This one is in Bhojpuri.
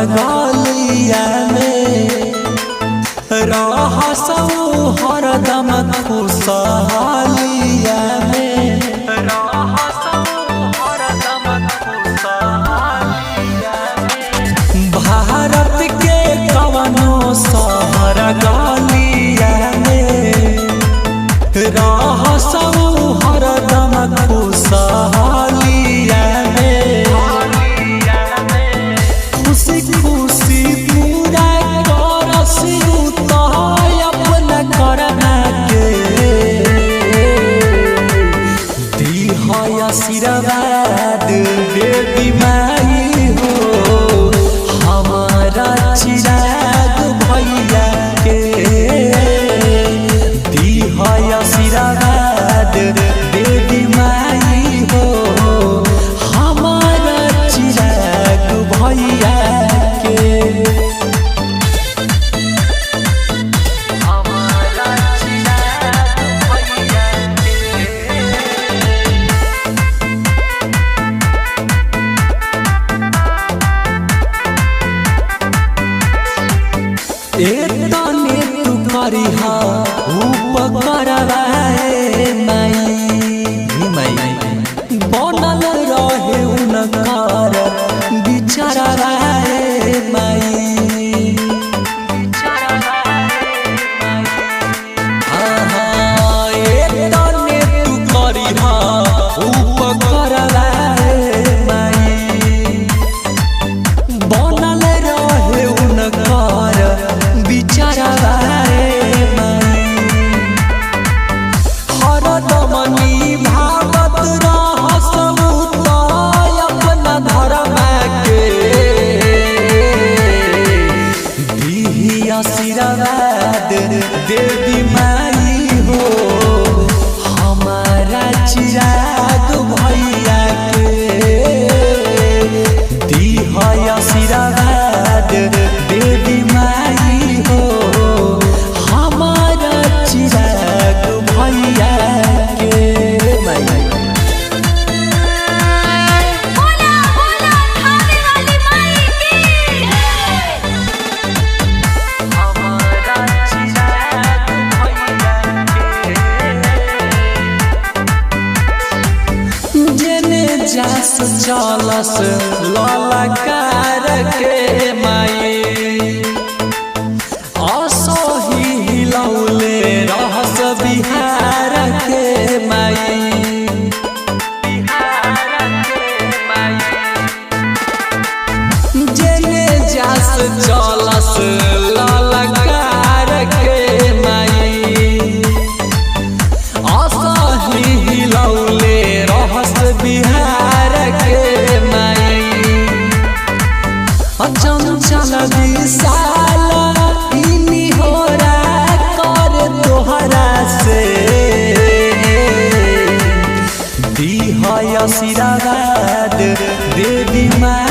गलिया में रहसौ हरदम खुशहालिया में भारत के कवनो शहर गलिया में रहसौ हरदम खुशहालिया में खुशी खुशी पूरा करस अपना करना के दीह आशीर्वाद देवी माई हो हमारा चिराग भैया के दीह आशीर्वाद देवी माई हो हमारा चिराग भैया के तने तू करिहा उपकरवाए माई बनल रहे उनकर बिचारवाए माई तने तू करिहा उपकरवाए माई बनल रहे उनकर बिचारवाए माई हरदमनी भागत रहसौ अपना धर्म के दीही आशीर्वाद देवी माई हो हमारा चिराग भैया के दीह आशीर्वाद देवी माई हो हमारा चिराग भैया के बोला बोला खाने वाली माई की हमारा चिराग भैया के जेने जास चलस ललकार के माई असही हिलौले रहस बिहार के माई जेने जास चलस ललकार के माई असही हिलौले रहस बिहार के माई चंचल विशाल निहोरा कर तोहरा से दीह आशीर्वाद देवी माई